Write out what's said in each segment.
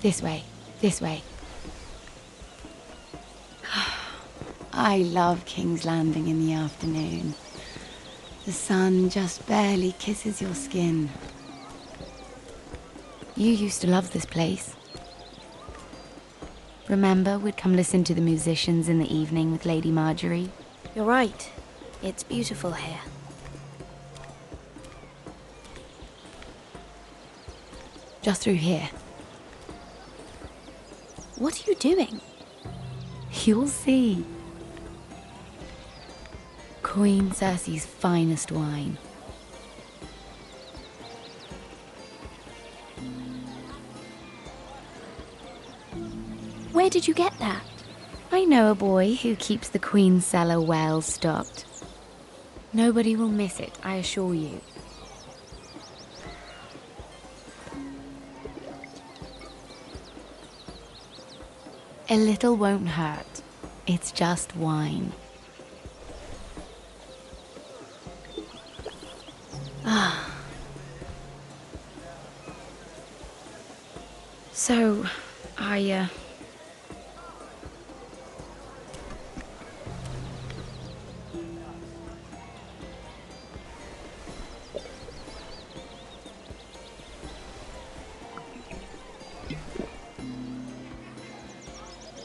This way. This way. I love King's Landing in the afternoon. The sun just barely kisses your skin. You used to love this place. Remember, we'd come listen to the musicians in the evening with Lady Marjorie? You're right. It's beautiful here. Just through here. What are you doing? You'll see. Queen Cersei's finest wine. Where did you get that? I know a boy who keeps the Queen's cellar well stocked. Nobody will miss it, I assure you. A little won't hurt. It's just wine. Ah. So,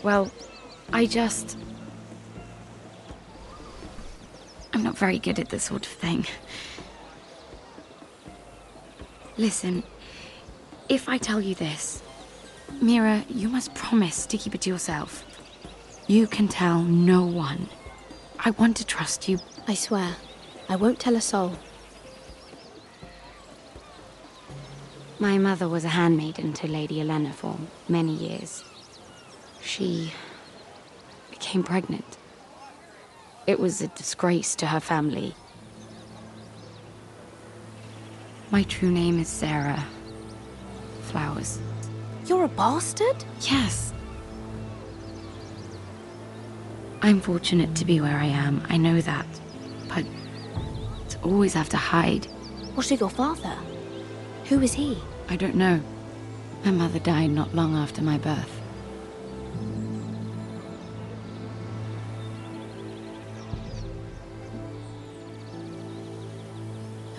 Well, I'm not very good at this sort of thing. Listen, if I tell you this, Mira, you must promise to keep it to yourself. You can tell no one. I want to trust you. I swear, I won't tell a soul. My mother was a handmaiden to Lady Olenna for many years. She became pregnant. It was a disgrace to her family. My true name is Sarah Flowers. You're a bastard? Yes. I'm fortunate to be where I am, I know that. But to always have to hide. What of your father? Who is he? I don't know. My mother died not long after my birth.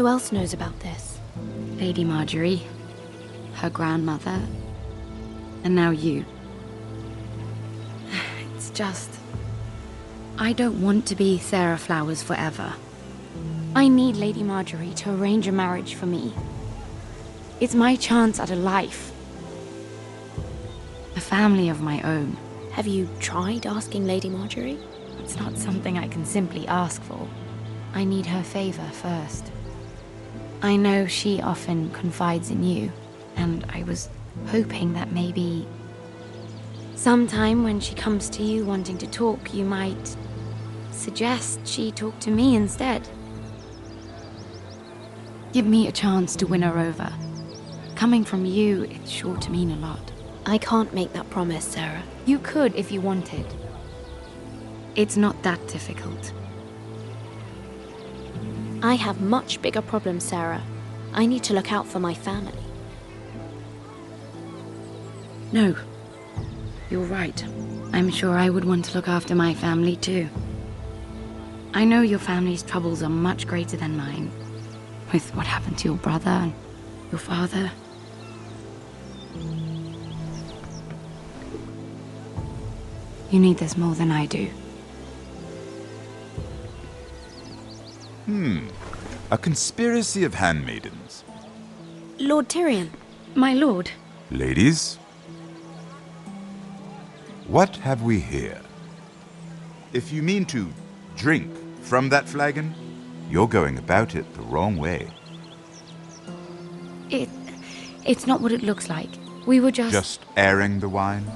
Who else knows about this? Lady Marjorie, her grandmother, and now you. It's just... I don't want to be Sarah Flowers forever. I need Lady Marjorie to arrange a marriage for me. It's my chance at a life. A family of my own. Have you tried asking Lady Marjorie? It's not something I can simply ask for. I need her favor first. I know she often confides in you, and I was hoping that maybe sometime when she comes to you wanting to talk, you might suggest she talk to me instead. Give me a chance to win her over. Coming from you, it's sure to mean a lot. I can't make that promise, Sarah. You could if you wanted. It's not that difficult. I have much bigger problems, Sarah. I need to look out for my family. No. You're right. I'm sure I would want to look after my family too. I know your family's troubles are much greater than mine. With what happened to your brother and your father. You need this more than I do. A conspiracy of handmaidens. Lord Tyrion. My lord. Ladies, what have we here? If you mean to drink from that flagon, you're going about it the wrong way. It's not what it looks like. We were Just airing the wine?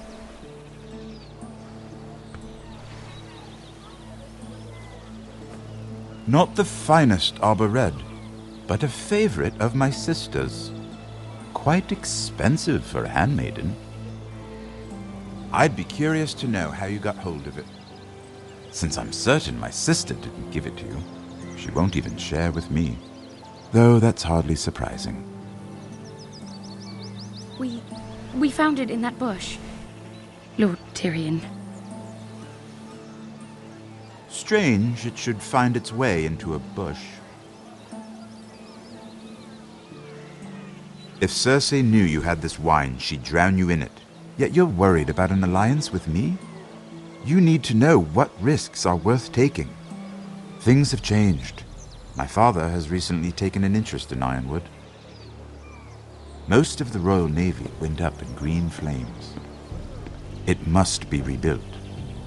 Not the finest arbor red, but a favorite of my sister's. Quite expensive for a handmaiden. I'd be curious to know how you got hold of it. Since I'm certain my sister didn't give it to you, she won't even share with me. Though that's hardly surprising. We found it in that bush. Lord Tyrion. Strange it should find its way into a bush. If Cersei knew you had this wine, she'd drown you in it. Yet you're worried about an alliance with me? You need to know what risks are worth taking. Things have changed. My father has recently taken an interest in Ironwood. Most of the Royal Navy went up in green flames. It must be rebuilt.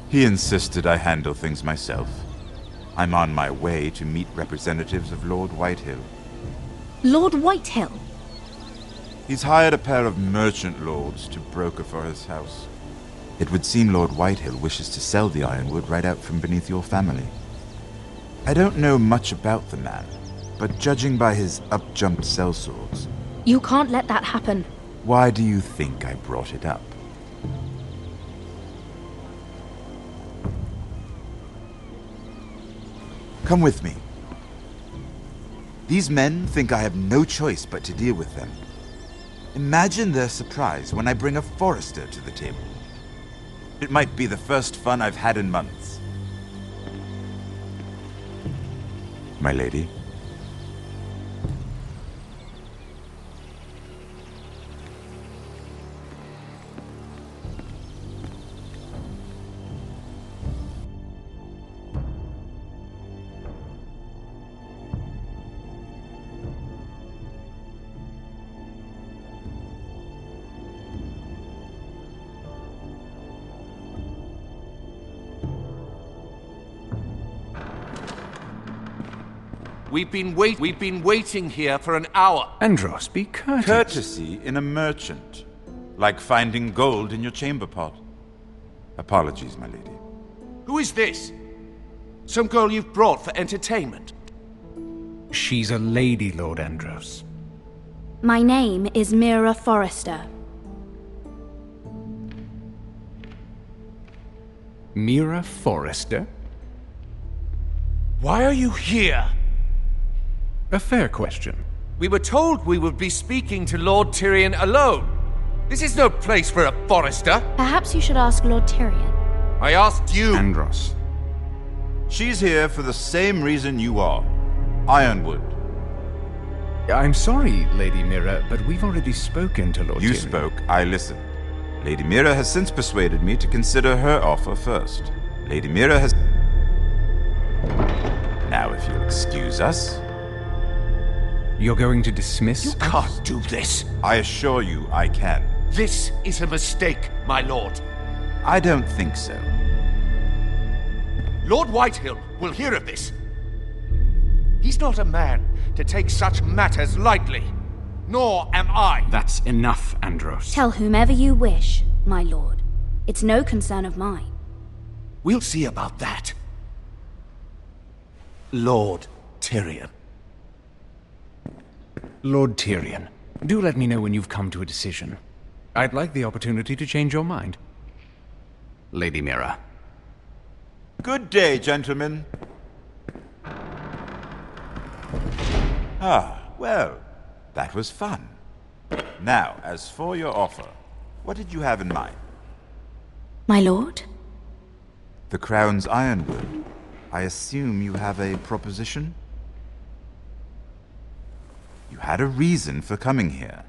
He insisted I handle things myself. I'm on my way to meet representatives of Lord Whitehill. Lord Whitehill? He's hired a pair of merchant lords to broker for his house. It would seem Lord Whitehill wishes to sell the Ironwood right out from beneath your family. I don't know much about the man, but judging by his up-jumped sellswords... You can't let that happen. Why do you think I brought it up? Come with me. These men think I have no choice but to deal with them. Imagine their surprise when I bring a Forrester to the table. It might be the first fun I've had in months. My lady. We've been waiting here for an hour. Andros, be courteous. Courtesy in a merchant. Like finding gold in your chamber pot. Apologies, my lady. Who is this? Some girl you've brought for entertainment? She's a lady, Lord Andros. My name is Mira Forrester. Mira Forrester? Why are you here? A fair question. We were told we would be speaking to Lord Tyrion alone. This is no place for a Forrester. Perhaps you should ask Lord Tyrion. I asked you. Andros. She's here for the same reason you are. Ironwood. I'm sorry, Lady Mira, but we've already spoken to Lord You Tyrion. spoke, I listened. Lady Mira has since persuaded me to consider her offer first. Lady Mira has... Now, if you'll excuse us... You're going to dismiss You can't do this. I assure you I can. This is a mistake, my lord. I don't think so. Lord Whitehill will hear of this. He's not a man to take such matters lightly. Nor am I. That's enough, Andros. Tell whomever you wish, my lord. It's no concern of mine. We'll see about that. Lord Tyrion. Lord Tyrion, do let me know when you've come to a decision. I'd like the opportunity to change your mind. Lady Mira. Good day, gentlemen. Ah, well, that was fun. Now, as for your offer, what did you have in mind? My lord? The Crown's Ironwood. I assume you have a proposition? You had a reason for coming here.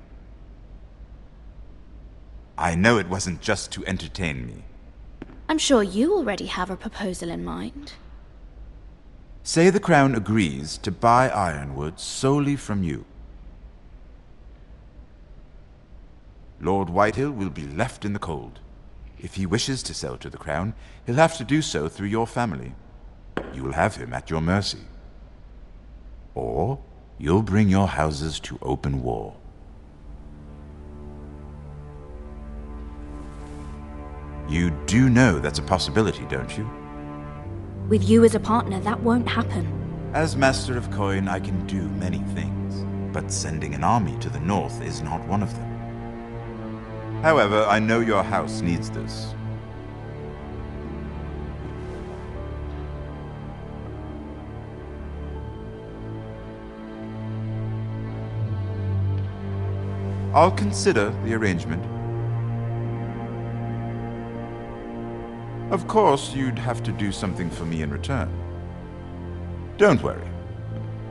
I know it wasn't just to entertain me. I'm sure you already have a proposal in mind. Say the Crown agrees to buy Ironwood solely from you. Lord Whitehill will be left in the cold. If he wishes to sell to the Crown, he'll have to do so through your family. You will have him at your mercy. Or you'll bring your houses to open war. You do know that's a possibility, don't you? With you as a partner, that won't happen. As Master of Coin, I can do many things, but sending an army to the north is not one of them. However, I know your house needs this. I'll consider the arrangement. Of course, you'd have to do something for me in return. Don't worry.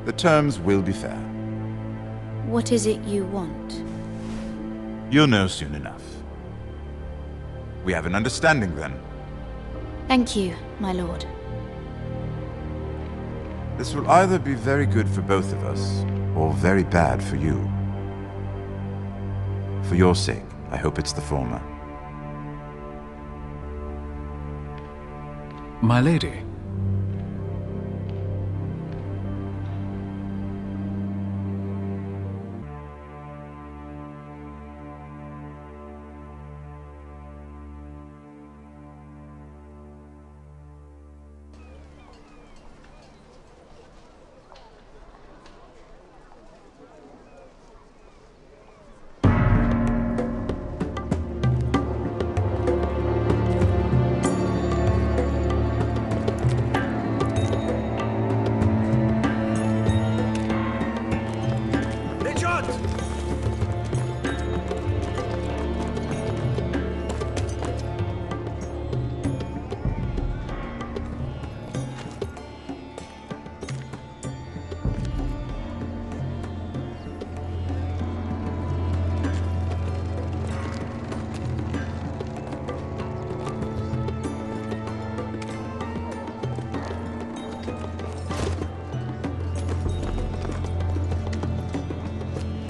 The terms will be fair. What is it you want? You'll know soon enough. We have an understanding then. Thank you, my lord. This will either be very good for both of us, or very bad for you. For your sake, I hope it's the former. My lady.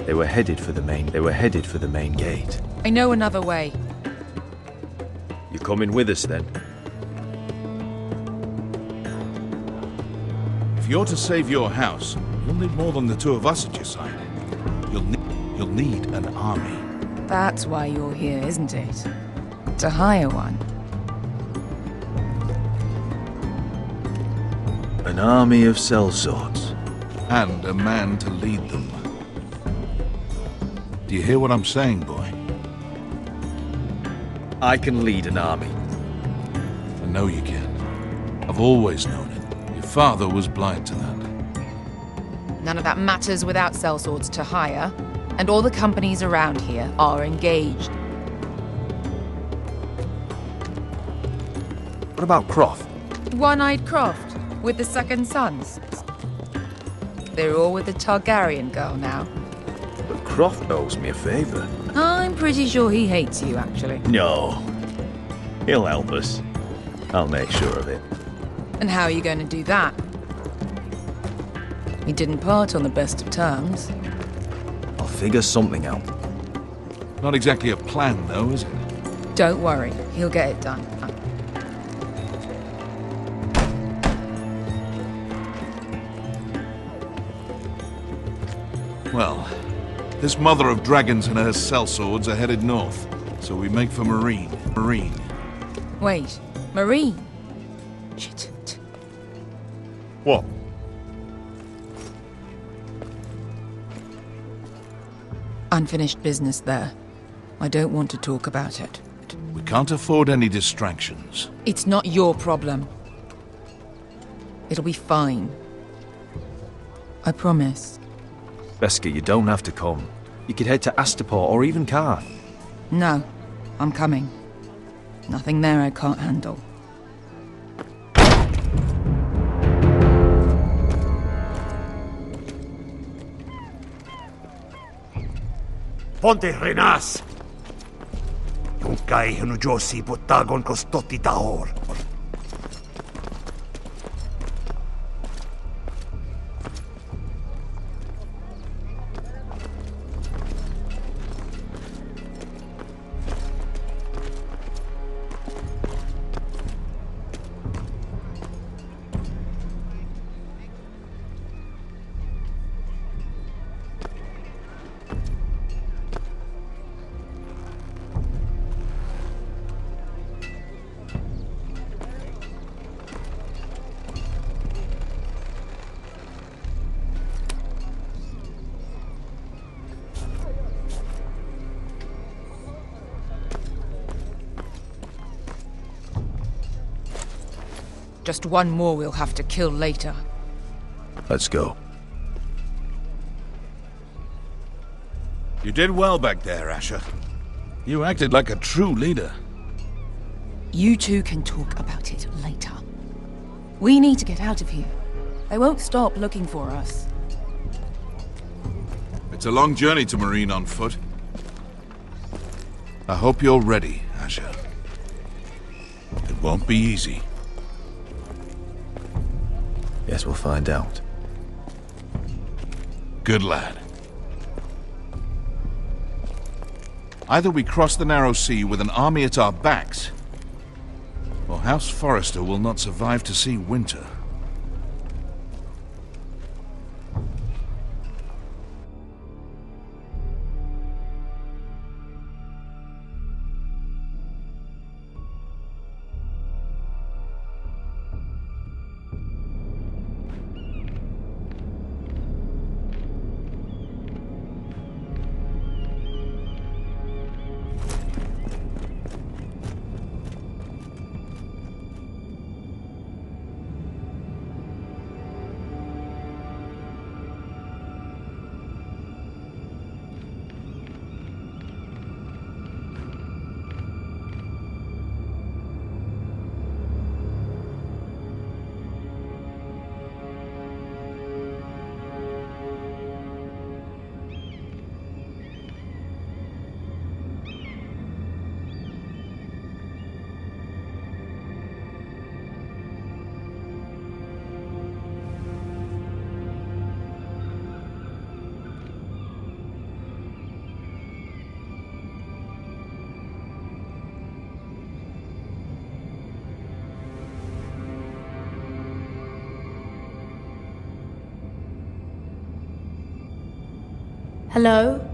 They were headed for the main gate. I know another way. You coming with us then? If you're to save your house, you'll need more than the two of us at your side. You'll need an army. That's why you're here, isn't it? To hire one. An army of sellswords. And a man to lead them. Do you hear what I'm saying, boy? I can lead an army. I know you can. I've always known it. Your father was blind to that. None of that matters without sellswords to hire, and all the companies around here are engaged. What about Croft? One-eyed Croft, with the second sons. They're all with the Targaryen girl now. But Croft owes me a favor. I'm pretty sure he hates you, actually. No. He'll help us. I'll make sure of it. And how are you going to do that? We didn't part on the best of terms. I'll figure something out. Not exactly a plan, though, is it? Don't worry, he'll get it done. Well, this mother of dragons and her sellswords are headed north, so we make for Marine. Wait, Marine? Shit. What? Unfinished business there. I don't want to talk about it. We can't afford any distractions. It's not your problem. It'll be fine. I promise. Beskha, you don't have to come. You could head to Astapor or even Karth. No, I'm coming. Nothing there I can't handle. Ponte renas! Kung kai hanujosi potagon kostoti tahor. Just one more we'll have to kill later. Let's go. You did well back there, Asher. You acted like a true leader. You two can talk about it later. We need to get out of here. They won't stop looking for us. It's a long journey to Marine on foot. I hope you're ready, Asher. It won't be easy. Yes, we'll find out. Good lad. Either we cross the narrow sea with an army at our backs, or House Forrester will not survive to see winter. Hello?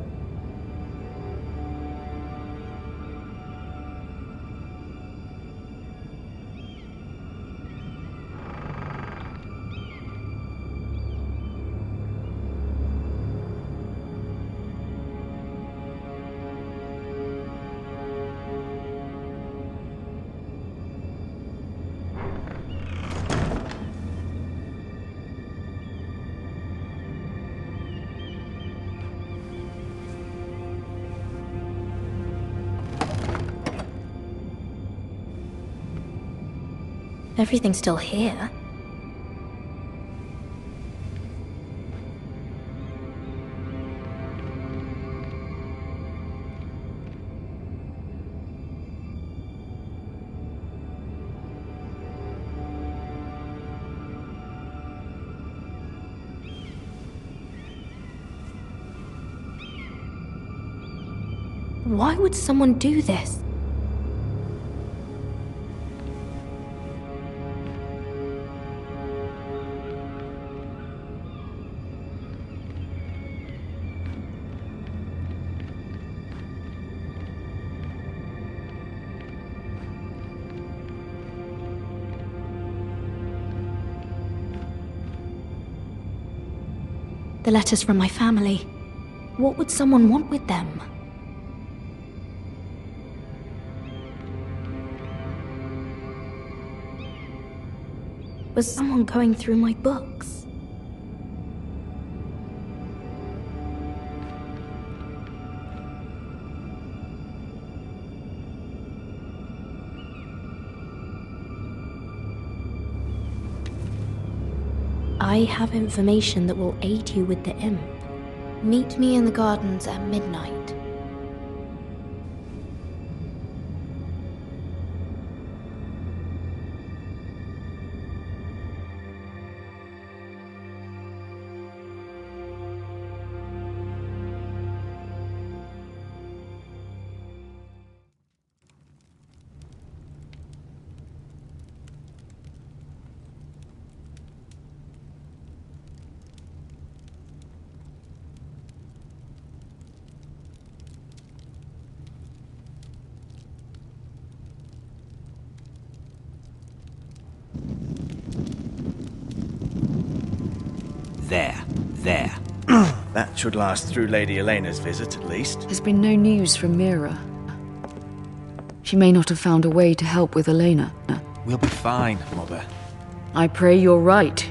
Everything's still here. Why would someone do this? The letters from my family. What would someone want with them? Was someone going through my books? I have information that will aid you with the imp. Meet me in the gardens at midnight. There. That should last through Lady Elena's visit, at least. There's been no news from Mira. She may not have found a way to help with Elena. We'll be fine, Mother. I pray you're right.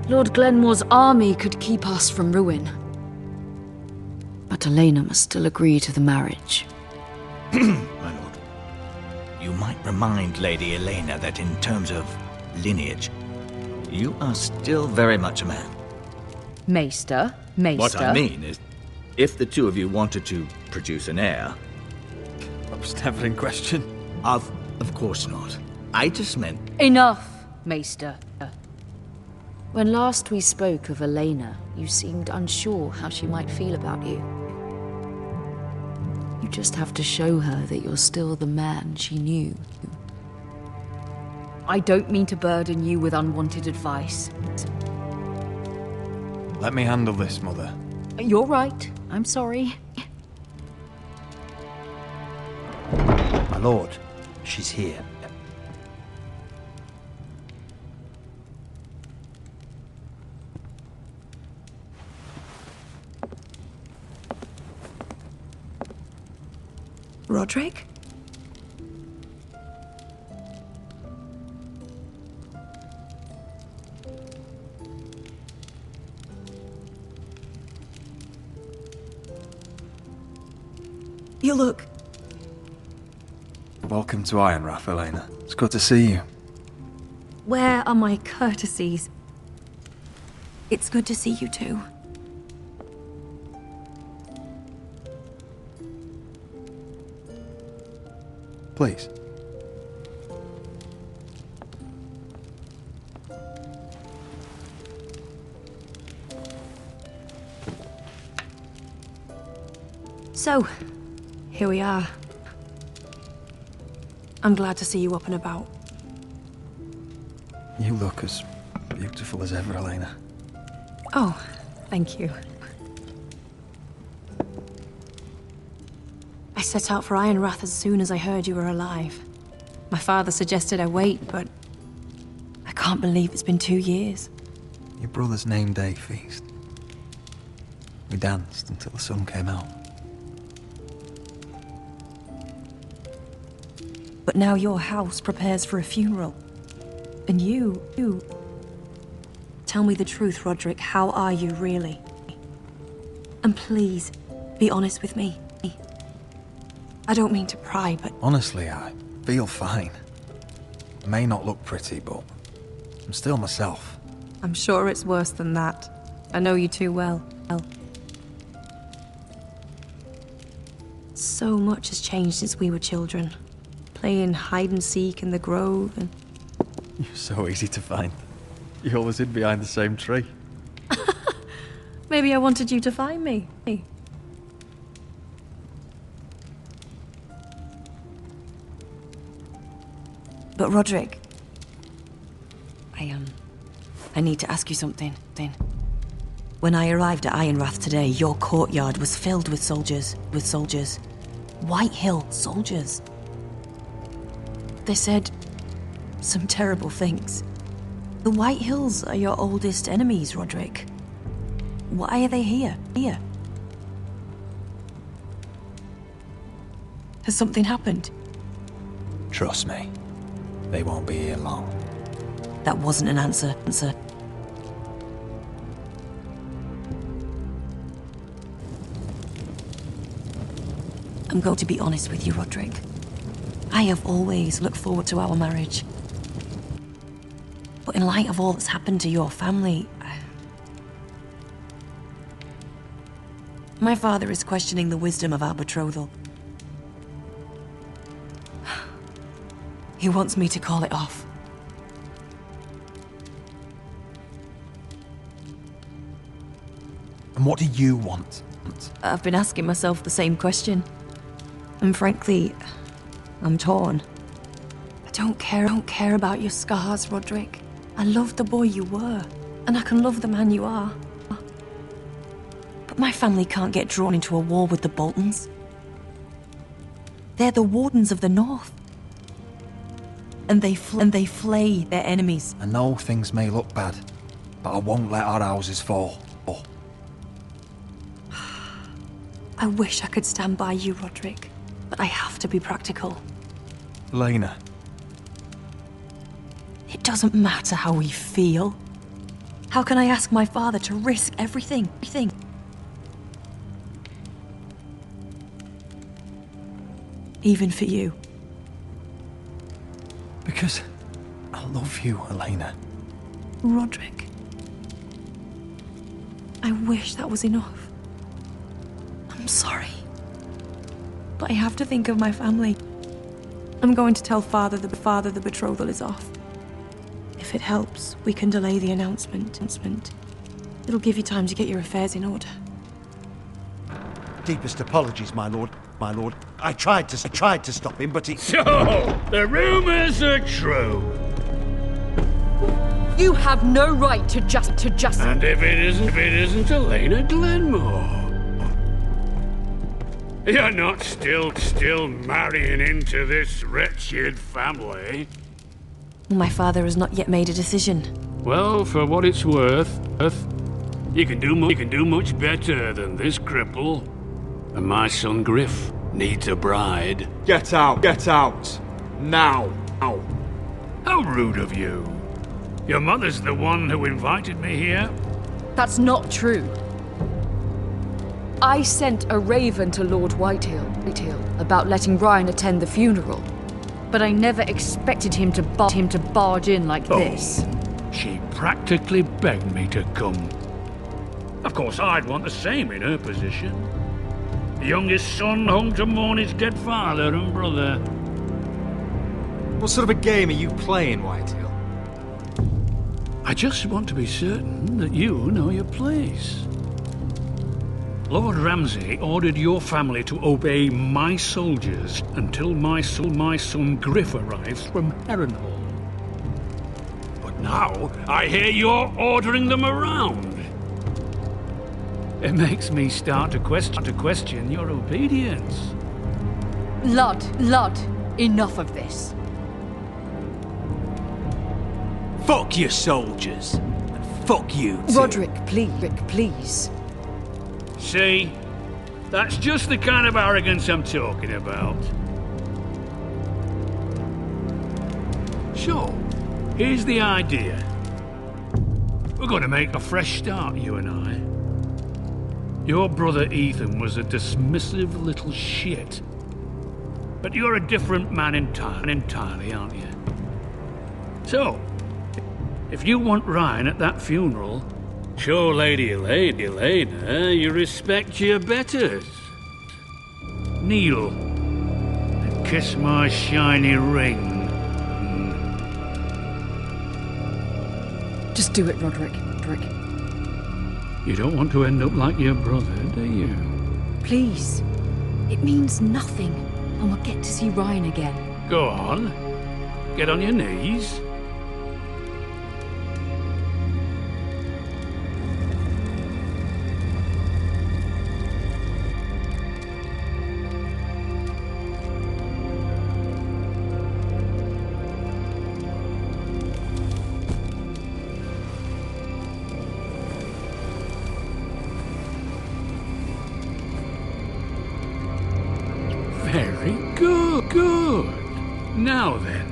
Lord Glenmore's army could keep us from ruin. But Elena must still agree to the marriage. My lord, you might remind Lady Elena that in terms of lineage, you are still very much a man. Maester. What I mean is, if the two of you wanted to produce an heir... That was never in question. Of course not. I just meant... Enough, Maester. When last we spoke of Elena, you seemed unsure how she might feel about you. You just have to show her that you're still the man she knew. I don't mean to burden you with unwanted advice. Let me handle this, Mother. You're right. I'm sorry. My lord, she's here. Roderick? You look... Welcome to Ironrath, Elena. It's good to see you. Where are my courtesies? It's good to see you too. Please. So, here we are. I'm glad to see you up and about. You look as beautiful as ever, Elena. Oh, thank you. I set out for Ironrath as soon as I heard you were alive. My father suggested I wait, but I can't believe it's been 2 years. Your brother's name day feast. We danced until the sun came out. But now your house prepares for a funeral. And you... Tell me the truth, Roderick. How are you, really? And please, be honest with me. I don't mean to pry, but... Honestly, I feel fine. I may not look pretty, but I'm still myself. I'm sure it's worse than that. I know you too well. So much has changed since we were children. Playing hide and seek in the grove and... You're so easy to find. You always hid behind the same tree. Maybe I wanted you to find me. But Roderick, I need to ask you something. When I arrived at Ironrath today, your courtyard was filled with soldiers. White Hill soldiers. They said some terrible things. The White Hills are your oldest enemies, Roderick. Why are they here? Has something happened? Trust me, they won't be here long. That wasn't an answer. I'm going to be honest with you, Roderick. I have always looked forward to our marriage. But in light of all that's happened to your family... My father is questioning the wisdom of our betrothal. He wants me to call it off. And what do you want? I've been asking myself the same question. And frankly, I'm torn. I don't care about your scars, Roderick. I love the boy you were, and I can love the man you are. But my family can't get drawn into a war with the Boltons. They're the Wardens of the North. And they flay their enemies. I know things may look bad, but I won't let our houses fall. I wish I could stand by you, Roderick, but I have to be practical. Elena. It doesn't matter how we feel. How can I ask my father to risk everything? Even for you. because I love you, Elena. Roderick. I wish that was enough. I'm sorry. But I have to think of my family. I'm going to tell Father the betrothal is off. If it helps, we can delay the announcement. It'll give you time to get your affairs in order. Deepest apologies, my lord. My lord, I tried to stop him, but he... So, the rumors are true. You have no right to just... And if it isn't Elena Glenmore, you're not still marrying into this wretched family. My father has not yet made a decision. Well, for what it's worth, you can do much better than this cripple. And my son Griff needs a bride. Get out! Now! How rude of you. Your mother's the one who invited me here. That's not true. I sent a raven to Lord Whitehill about letting Ryan attend the funeral. But I never expected him to barge in like this. She practically begged me to come. Of course, I'd want the same in her position. The youngest son home to mourn his dead father and brother. What sort of a game are you playing, Whitehill? I just want to be certain that you know your place. Lord Ramsay ordered your family to obey my soldiers until my son Griff arrives from Harrenhal. But now I hear you're ordering them around. It makes me start to question your obedience. Lud, enough of this. Fuck your soldiers. And fuck you too. Roderick, please. See? That's just the kind of arrogance I'm talking about. So, here's the idea. We're going to make a fresh start, you and I. Your brother Ethan was a dismissive little shit. But you're a different man entirely, aren't you? So, if you want Ryan at that funeral, show Lady Elena you respect your betters. Kneel and kiss my shiny ring. Just do it, Roderick. You don't want to end up like your brother, do you? Please. It means nothing, and we'll get to see Ryan again. Go on. Get on your knees. Very good. Now then,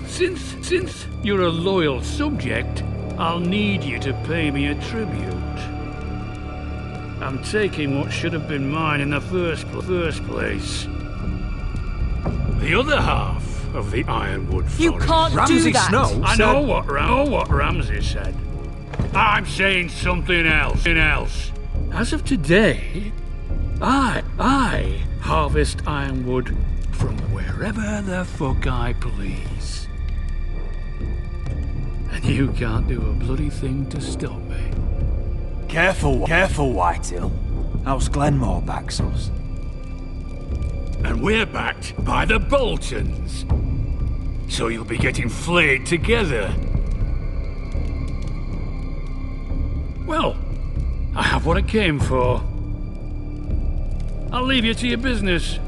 since you're a loyal subject, I'll need you to pay me a tribute. I'm taking what should have been mine in the first place. The other half of the Ironwood Forest. You can't do that! I know what Ramsay said. I'm saying something else. As of today, I harvest ironwood from wherever the fuck I please. And you can't do a bloody thing to stop me. Careful, Whitehill. House Glenmore backs us. And we're backed by the Boltons. So you'll be getting flayed together. Well, I have what I came for. I'll leave you to your business.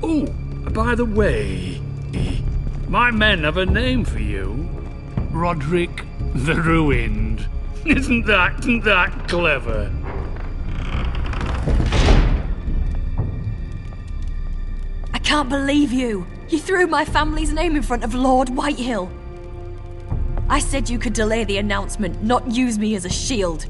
Oh, by the way, my men have a name for you. Roderick the Ruined. Isn't that clever? I can't believe you! You threw my family's name in front of Lord Whitehill. I said you could delay the announcement, not use me as a shield.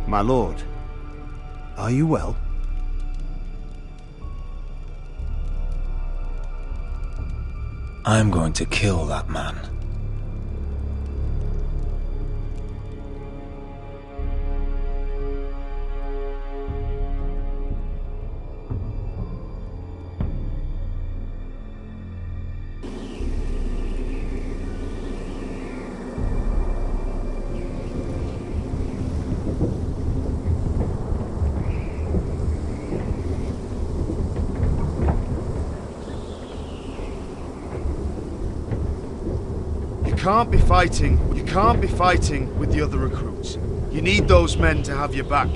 My lord, are you well? I'm going to kill that man. You can't be fighting with the other recruits. You need those men to have your back.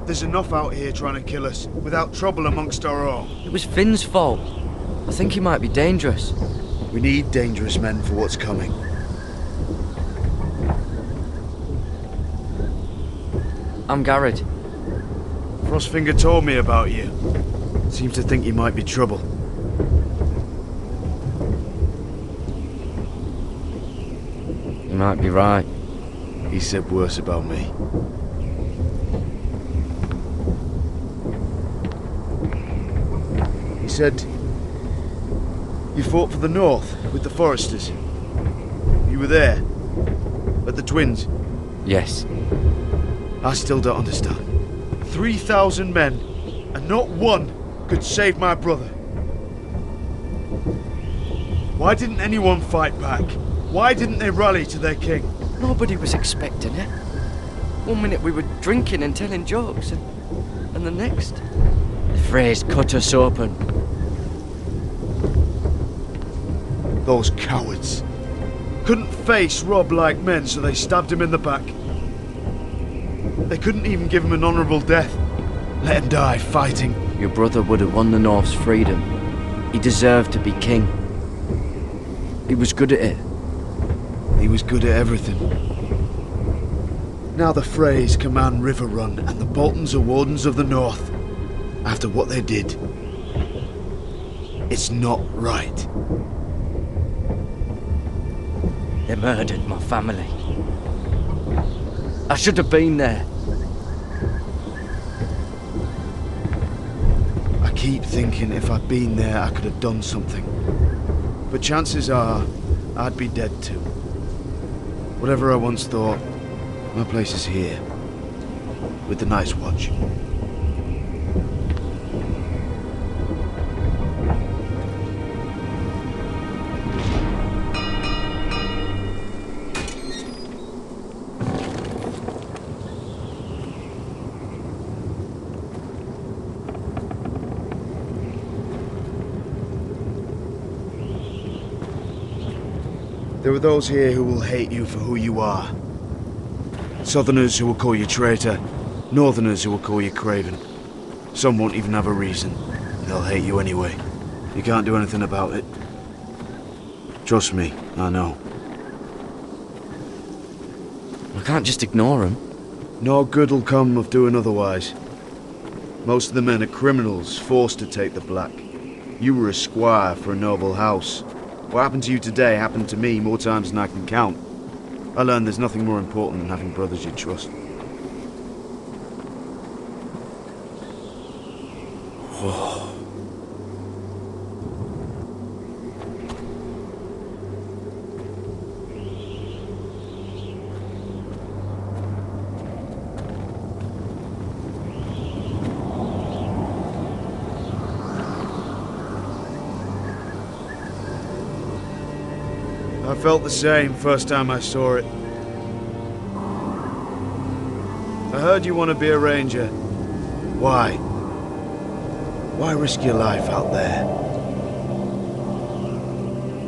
There's enough out here trying to kill us, without trouble amongst our own. It was Finn's fault. I think he might be dangerous. We need dangerous men for what's coming. I'm Garrett. Frostfinger told me about you. Seems to think you might be trouble. You might be right. He said worse about me. He said you fought for the North with the Forresters. You were there at the Twins. Yes. I still don't understand. 3,000 men, and not one could save my brother. Why didn't anyone fight back? Why didn't they rally to their king? Nobody was expecting it. One minute we were drinking and telling jokes, and the next, the Freys cut us open. Those cowards. Couldn't face Robb like men, so they stabbed him in the back. They couldn't even give him an honourable death. Let him die fighting. Your brother would have won the North's freedom. He deserved to be king. He was good at it. He was good at everything. Now the Freys command Riverrun, and the Boltons are Wardens of the North. After what they did, it's not right. They murdered my family. I should have been there. I keep thinking if I'd been there, I could have done something. But chances are, I'd be dead too. Whatever I once thought, my place is here, with the Night's Watch. There are those here who will hate you for who you are. Southerners who will call you traitor, Northerners who will call you craven. Some won't even have a reason. They'll hate you anyway. You can't do anything about it. Trust me, I know. I can't just ignore them. No good will come of doing otherwise. Most of the men are criminals, forced to take the black. You were a squire for a noble house. What happened to you today happened to me more times than I can count. I learned there's nothing more important than having brothers you trust. I felt the same first time I saw it. I heard you want to be a ranger. Why? Why risk your life out there?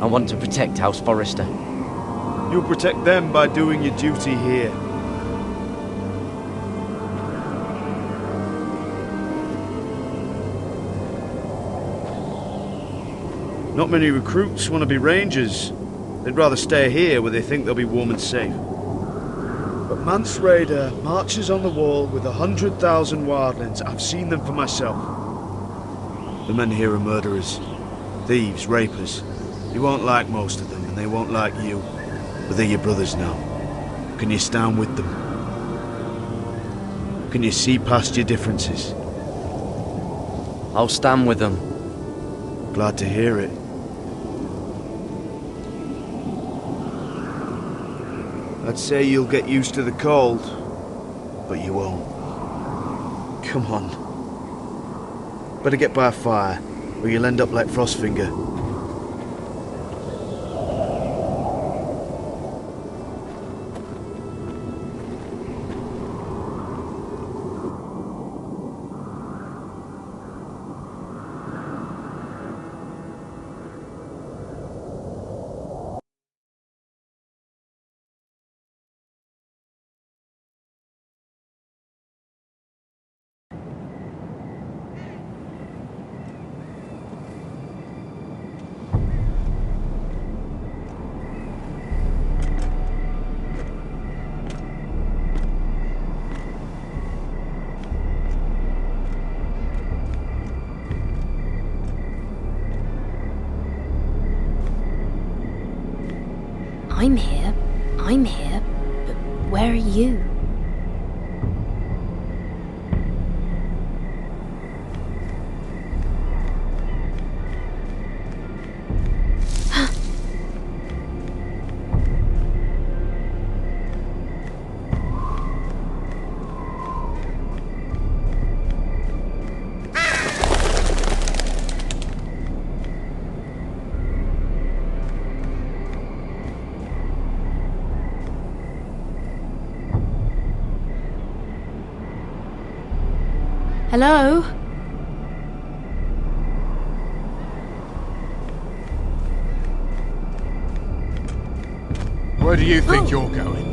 I want to protect House Forrester. You'll protect them by doing your duty here. Not many recruits want to be rangers. They'd rather stay here where they think they'll be warm and safe. But Mance Rayder marches on the wall with 100,000 wildlings. I've seen them for myself. The men here are murderers, thieves, rapers. You won't like most of them, and they won't like you. But they're your brothers now. Can you stand with them? Can you see past your differences? I'll stand with them. Glad to hear it. I'd say you'll get used to the cold, but you won't. Come on. Better get by a fire, or you'll end up like Frostfinger. I'm here, but where are you? Hello? Where do you think you're going?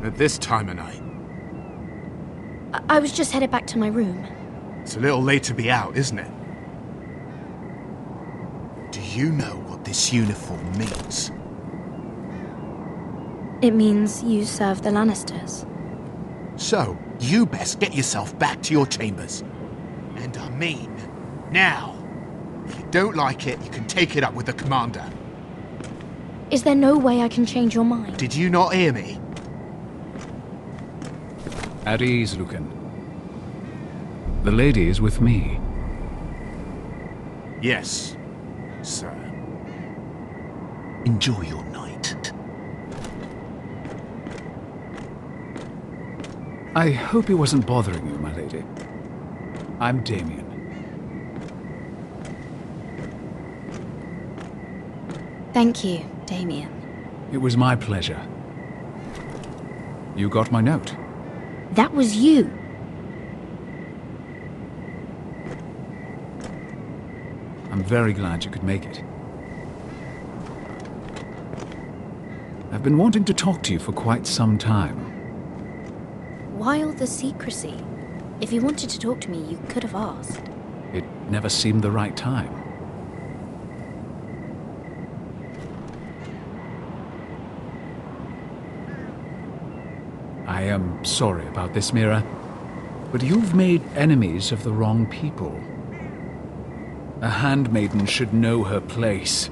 At this time of night? I was just headed back to my room. It's a little late to be out, isn't it? Do you know what this uniform means? It means you serve the Lannisters. So, you best get yourself back to your chambers. And I mean, now. If you don't like it, you can take it up with the commander. Is there no way I can change your mind? Did you not hear me? At ease, Lucan. The lady is with me. Yes, sir. Enjoy your night. I hope he wasn't bothering you, my lady. I'm Damien. Thank you, Damien. It was my pleasure. You got my note. That was you. I'm very glad you could make it. I've been wanting to talk to you for quite some time. Why all the secrecy? If you wanted to talk to me, you could have asked. It never seemed the right time. I am sorry about this, Mira, but you've made enemies of the wrong people. A handmaiden should know her place.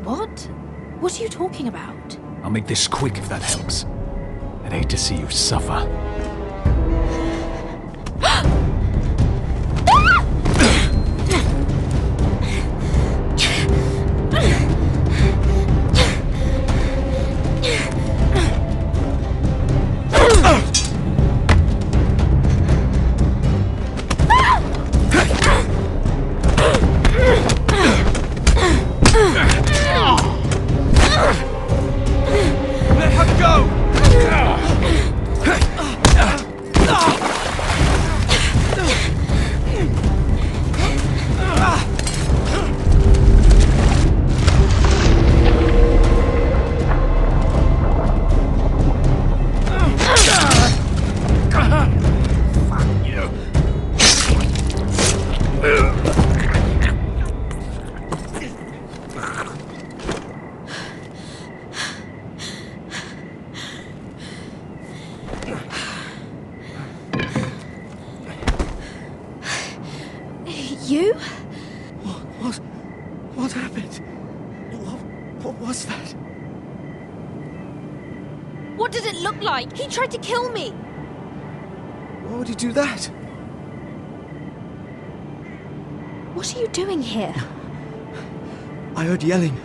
What? What are you talking about? I'll make this quick if that helps. I'd hate to see you suffer. Let her go! You? What happened? What was that? What did it look like? He tried to kill me! Why would he do that? What are you doing here? I heard yelling.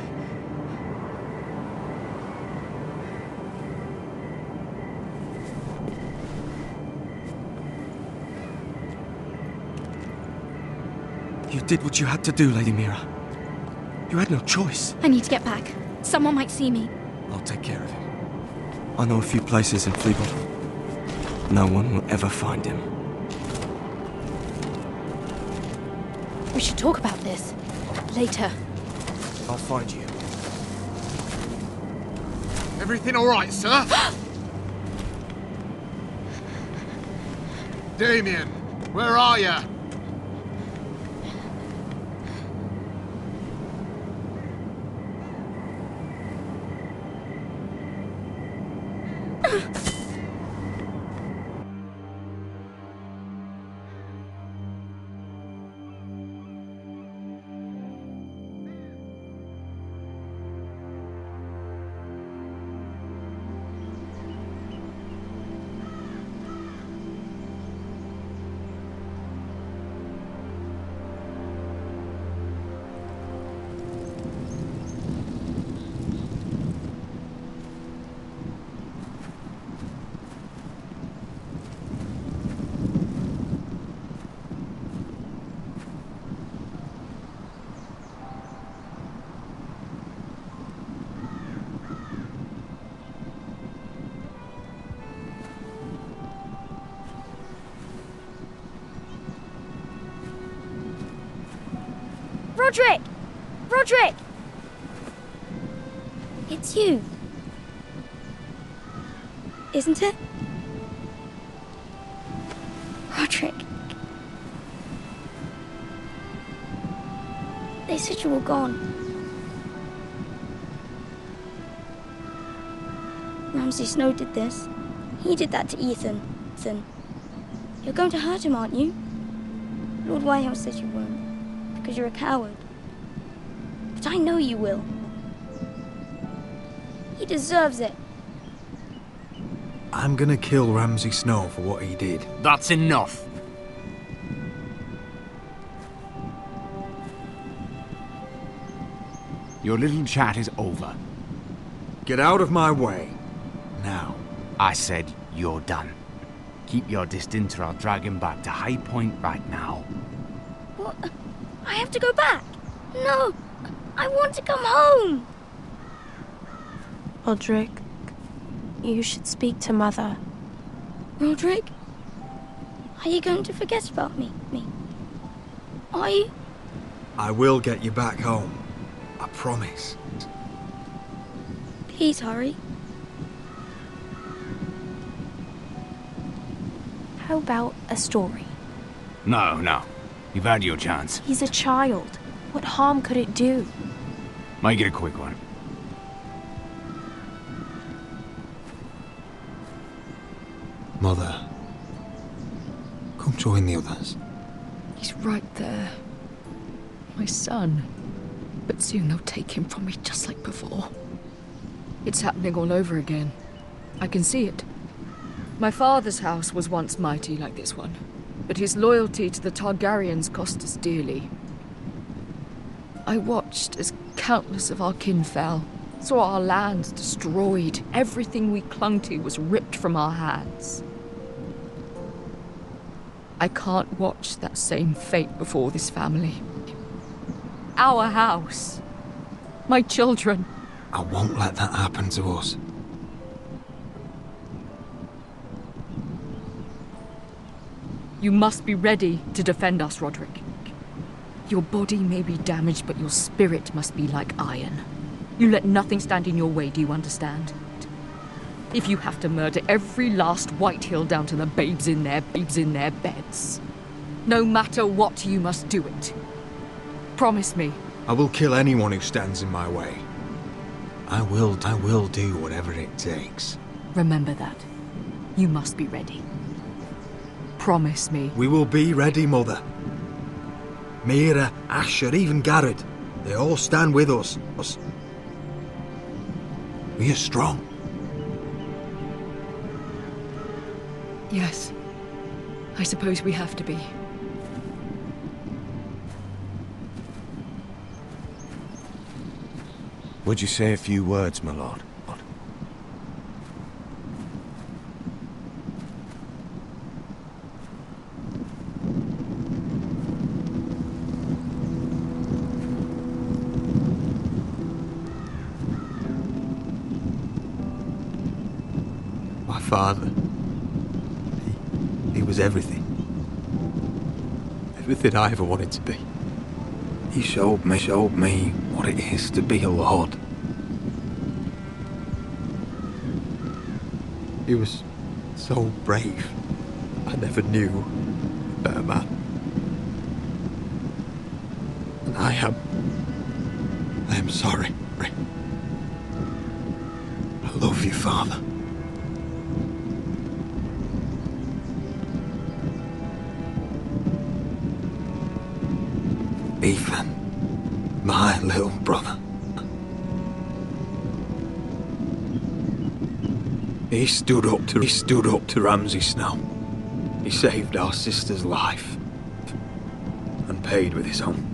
You did what you had to do, Lady Mira. You had no choice. I need to get back. Someone might see me. I'll take care of him. I know a few places in Fleetwood. No one will ever find him. We should talk about this. Later. I'll find you. Everything all right, sir? Damien, where are you? Roderick! Roderick! It's you. Isn't it? Roderick. They said you were gone. Ramsay Snow did this. He did that to Ethan. You're going to hurt him, aren't you? Lord Whitehouse said you won't. Because you're a coward. But I know you will. He deserves it. I'm gonna kill Ramsay Snow for what he did. That's enough. Your little chat is over. Get out of my way. Now. I said you're done. Keep your distance or I'll drag him back to High Point right now. What? I have to go back. No, I want to come home. Roderick, you should speak to Mother. Roderick, are you going to forget about me? Are you? I will get you back home. I promise. Please hurry. How about a story? No. You've had your chance. He's a child. What harm could it do? Make it a quick one. Mother, come join the others. He's right there. My son. But soon they'll take him from me just like before. It's happening all over again. I can see it. My father's house was once mighty like this one. But his loyalty to the Targaryens cost us dearly. I watched as countless of our kin fell, saw our lands destroyed, everything we clung to was ripped from our hands. I can't watch that same fate before this family. Our house. My children. I won't let that happen to us. You must be ready to defend us, Roderick. Your body may be damaged, but your spirit must be like iron. You let nothing stand in your way, do you understand? If you have to murder every last Whitehill down to the babes in their beds. No matter what, you must do it. Promise me. I will kill anyone who stands in my way. I will do whatever it takes. Remember that. You must be ready. Promise me. We will be ready, Mother. Mira, Asher, even Garrett. They all stand with us. We are strong. Yes. I suppose we have to be. Would you say a few words, my lord? My father. He was everything. Everything I ever wanted to be. He showed me what it is to be a lord. He was so brave. I never knew a better man. And I am sorry. I love you, Father. Ethan, my little brother. He stood up to Ramsay Snow. He saved our sister's life and paid with his own.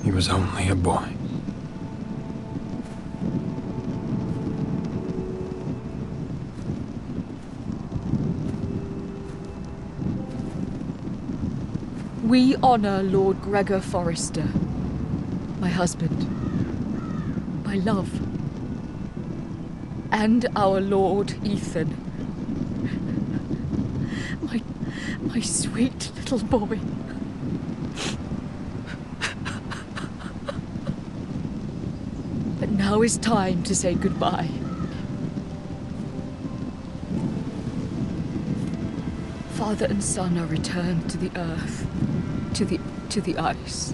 He was only a boy. We honor Lord Gregor Forrester, my husband, my love, and our Lord Ethan, my sweet little boy. But now is time to say goodbye. Father and son are returned to the earth, to the ice.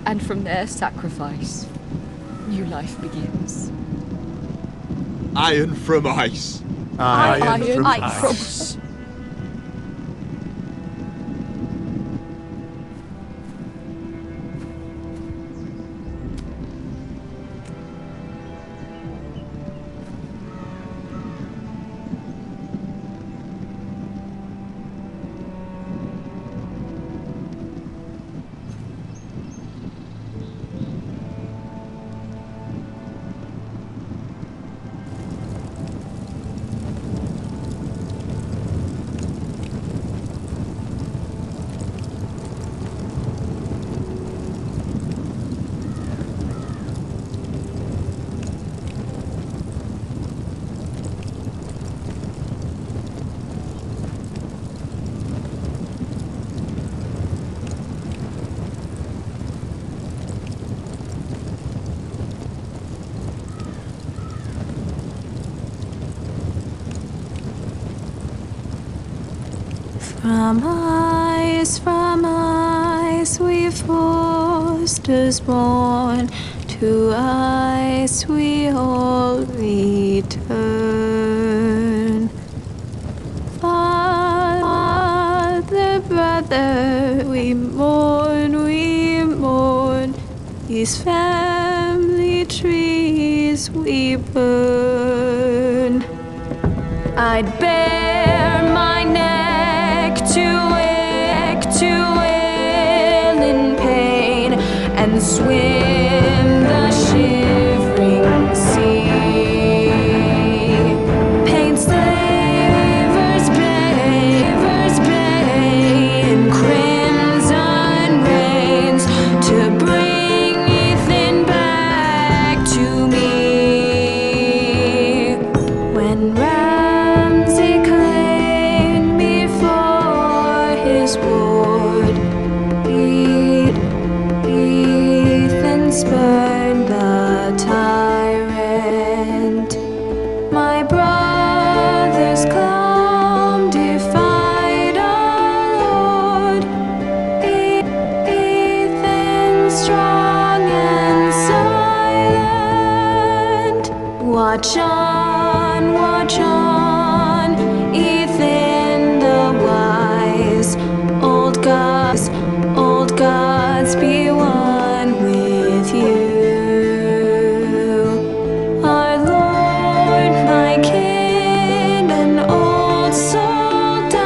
And from their sacrifice, new life begins. Iron from ice. Iron from ice. From ice we Forsters born, to ice we all return. Father, brother, we mourn, these family trees we burn. I'd bear my neck to wail in pain and swim the shivering sea. Pain slavers play in crimson rains to bring Ethan back to me. When Ramsay claimed me for his ward, Ethan spurned the tyrant. My brothers calm defied our Lord. Ethan strong and silent. Watch on, Ethan the wise. Old gods be one with you. Our Lord, my kin, an old soul died.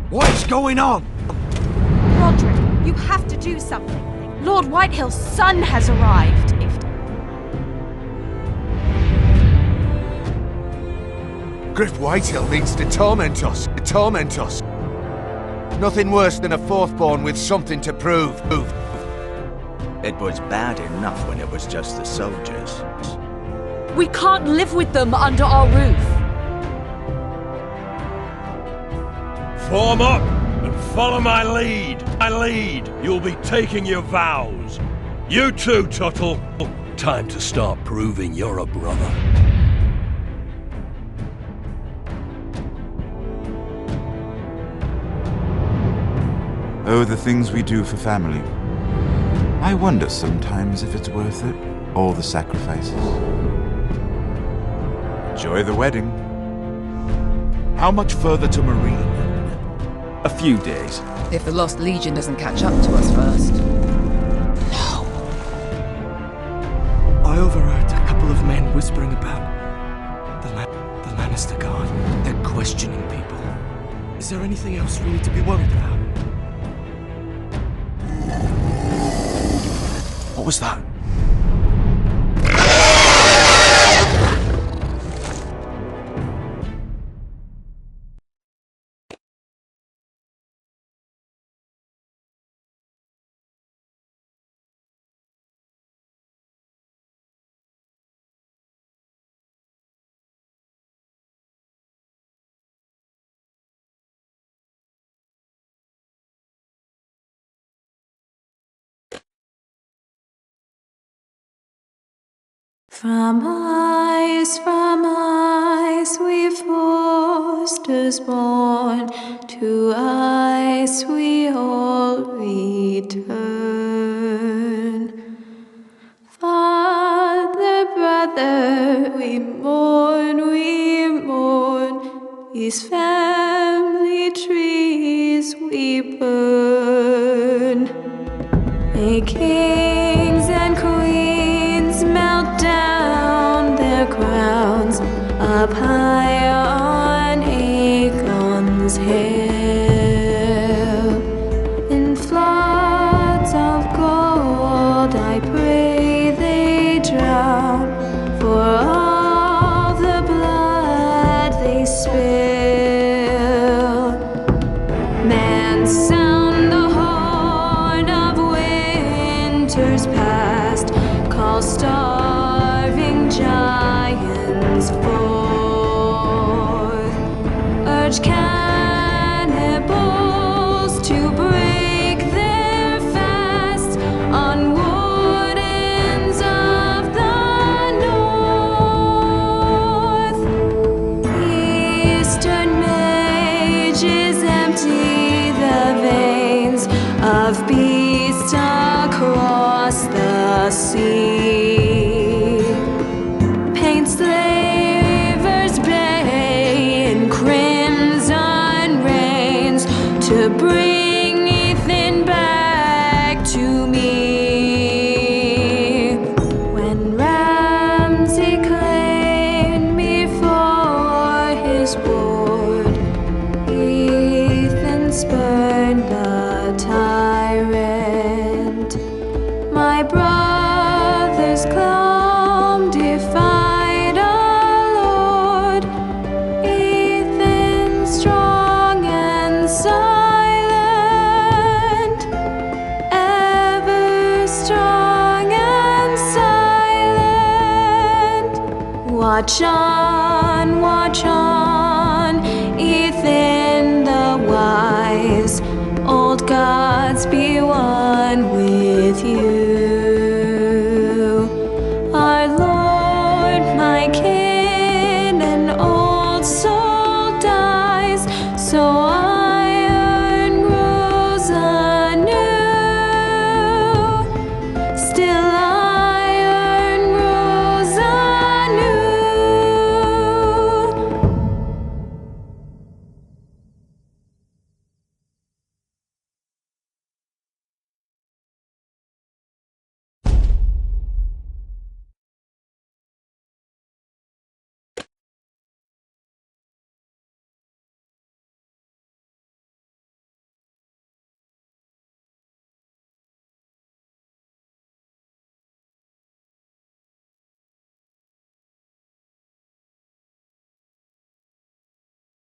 What's going on? Roderick, you have to do something. Lord Whitehill's son has arrived. Griff Whitehill means to torment us. Nothing worse than a fourthborn with something to prove. It was bad enough when it was just the soldiers. We can't live with them under our roof. Form up and follow my lead. You'll be taking your vows. You too, Tuttle. Time to start proving you're a brother. Oh, the things we do for family. I wonder sometimes if it's worth it, all the sacrifices. Enjoy the wedding. How much further to Marine? A few days. If the Lost Legion doesn't catch up to us first. I overheard a couple of men whispering about the Lannister Guard. They're questioning people. Is there anything else we need to be worried about? What was that? From ice we Forresters born, to ice we all return. Father, brother, we mourn, these family trees we burn. May kings and queens melt down their crowns up high on Aegon's hill. In floods of gold I pray they drown, for all the blood they spill. Man, sound the horn of winter's past, call starving giants forth, urge cannibals to break their fast on wardens of the north. Eastern mages empty the veins of beasts across the sea. Paint slavers bay in crimson rains to bring Ethan back to me. When Ramsay claimed me for his ward, Ethan spurned the tyrant. My brother's calm defied our Lord. Ethan strong and silent, ever strong and silent. Watch on, Ethan the wise. Old gods be one with you.